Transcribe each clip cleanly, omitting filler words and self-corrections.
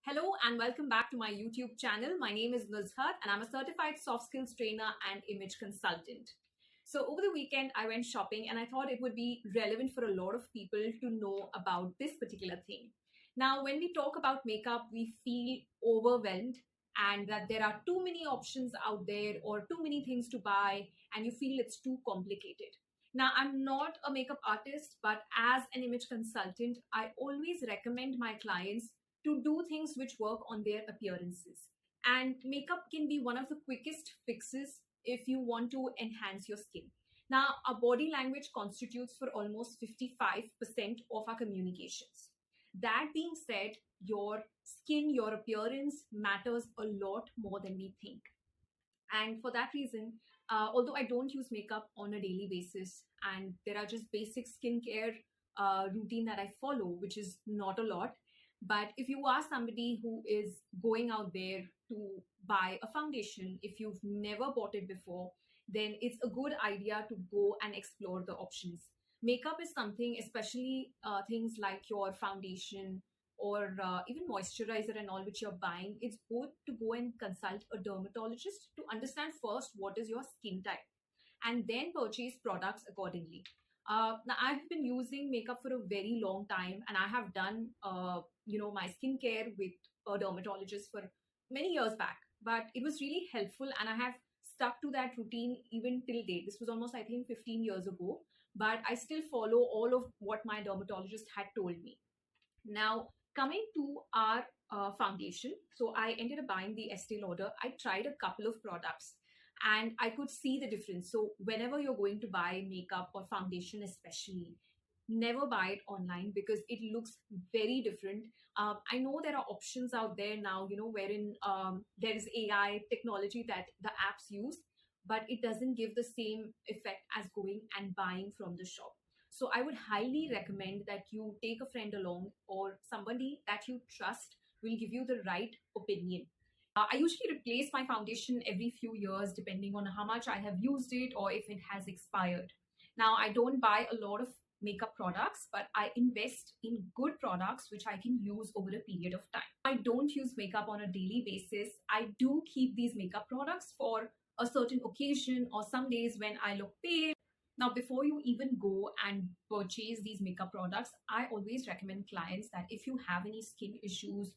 Hello and welcome back to my YouTube channel. My name is Nuzhat and I'm a certified soft skills trainer and image consultant. So over the weekend, I went shopping and I thought it would be relevant for a lot of people to know about this particular thing. Now, when we talk about makeup, we feel overwhelmed and that there are too many options out there or too many things to buy and you feel it's too complicated. Now, I'm not a makeup artist, but as an image consultant, I always recommend my clients to do things which work on their appearances. And makeup can be one of the quickest fixes if you want to enhance your skin. Now, our body language constitutes for almost 55% of our communications. That being said, your skin, your appearance matters a lot more than we think. And for that reason, although I don't use makeup on a daily basis, and there are just basic skincare routine that I follow, which is not a lot. But if you are somebody who is going out there to buy a foundation, if you've never bought it before, then it's a good idea to go and explore the options. Makeup is something, especially things like your foundation or even moisturizer and all which you're buying, it's good to go and consult a dermatologist to understand first what is your skin type and then purchase products accordingly. Now I've been using makeup for a very long time and I have done my skincare with a dermatologist for many years back, but it was really helpful and I have stuck to that routine even till date. This was almost, I think, 15 years ago, but I still follow all of what my dermatologist had told me. Now, coming to our foundation, so I ended up buying the Estee Lauder. I tried a couple of products and I could see the difference. So whenever you're going to buy makeup or foundation, especially, never buy it online because it looks very different. I know there are options out there now, wherein there is AI technology that the apps use, but it doesn't give the same effect as going and buying from the shop. So I would highly recommend that you take a friend along or somebody that you trust will give you the right opinion. I usually replace my foundation every few years depending on how much I have used it or if it has expired. Now, I don't buy a lot of makeup products, but I invest in good products which I can use over a period of time. I don't use makeup on a daily basis. I do keep these makeup products for a certain occasion or some days when I look pale. Now, before you even go and purchase these makeup products, I always recommend clients that if you have any skin issues,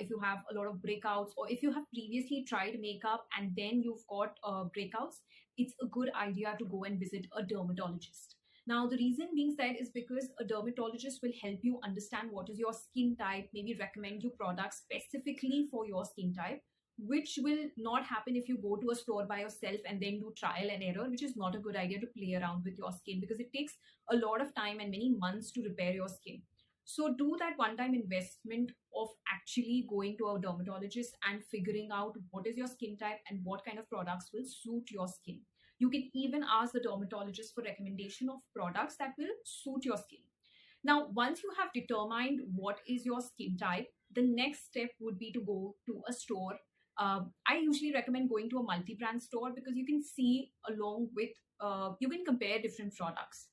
if you have a lot of breakouts, or if you have previously tried makeup and then you've got breakouts, it's a good idea to go and visit a dermatologist. Now, the reason being said is because a dermatologist will help you understand what is your skin type, maybe recommend you products specifically for your skin type, which will not happen if you go to a store by yourself and then do trial and error, which is not a good idea to play around with your skin because it takes a lot of time and many months to repair your skin. So do that one-time investment of actually going to a dermatologist and figuring out what is your skin type and what kind of products will suit your skin. You can even ask the dermatologist for recommendation of products that will suit your skin. Now, once you have determined what is your skin type, the next step would be to go to a store. I usually recommend going to a multi-brand store because you can see along with, you can compare different products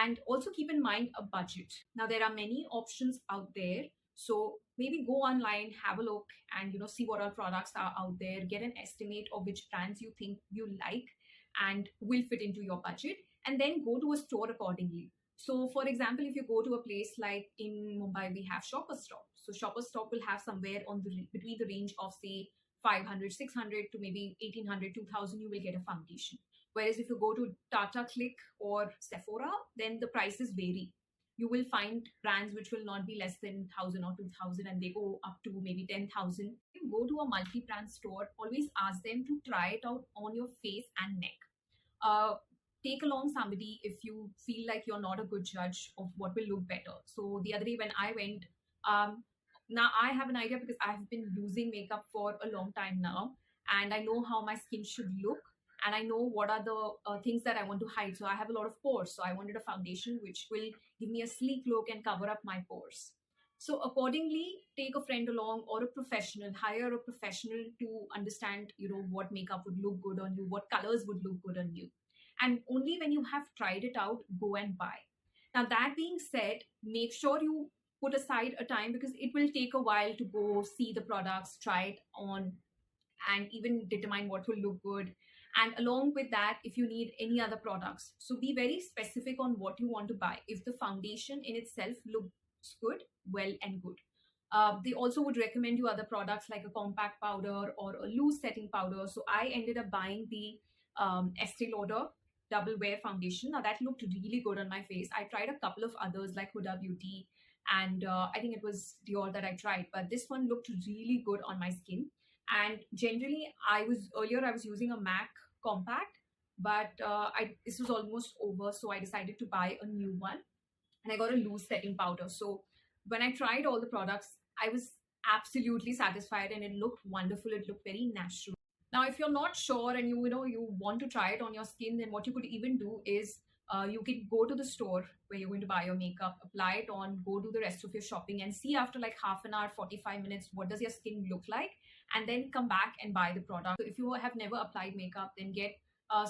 and also keep in mind a budget. Now, there are many options out there. So maybe go online, have a look and, see what all products are out there, get an estimate of which brands you think you like and will fit into your budget, and then go to a store accordingly. So for example, if you go to a place like in Mumbai, we have Shoppers Stop. So Shoppers Stop will have somewhere on between the range of say 500, 600 to maybe 1800, 2000, you will get a foundation. Whereas if you go to Tata Click or Sephora, then the prices vary. You will find brands which will not be less than 1000 or 2000 and they go up to maybe 10,000. If you go to a multi-brand store, always ask them to try it out on your face and neck. Take along somebody if you feel like you're not a good judge of what will look better. So the other day when I went, now I have an idea because I've been using makeup for a long time now and I know how my skin should look and I know what are the things that I want to hide. So I have a lot of pores. So I wanted a foundation which will give me a sleek look and cover up my pores. So accordingly, take a friend along or a professional, hire a professional to understand, what makeup would look good on you, what colors would look good on you. And only when you have tried it out, go and buy. Now, that being said, make sure you put aside a time because it will take a while to go see the products, try it on, and even determine what will look good. And along with that, if you need any other products, so be very specific on what you want to buy. If the foundation in itself looks good, well and good. They also would recommend you other products like a compact powder or a loose setting powder. So I ended up buying the Estee Lauder Double Wear Foundation. Now that looked really good on my face. I tried a couple of others like Huda Beauty, and I think it was Dior that I tried, but this one looked really good on my skin. And generally, I was using a MAC compact, but this was almost over, so I decided to buy a new one, and I got a loose setting powder. So when I tried all the products, I was absolutely satisfied, and it looked wonderful. It looked very natural. Now, if you're not sure and you want to try it on your skin, then what you could even do is you can go to the store where you're going to buy your makeup, apply it on, go do the rest of your shopping, and see after like half an hour, 45 minutes, what does your skin look like, and then come back and buy the product. So if you have never applied makeup, then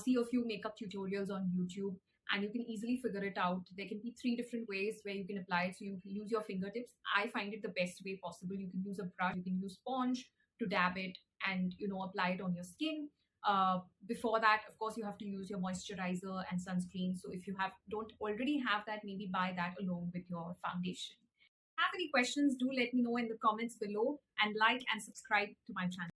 see a few makeup tutorials on YouTube, and you can easily figure it out. There can be 3 different ways where you can apply it. So you can use your fingertips. I find it the best way possible. You can use a brush, you can use sponge to dab it and apply it on your skin. Before that, of course, you have to use your moisturizer and sunscreen. So if you don't already have that, maybe buy that along with your foundation. If you have any questions, do let me know in the comments below, and like and subscribe to my channel.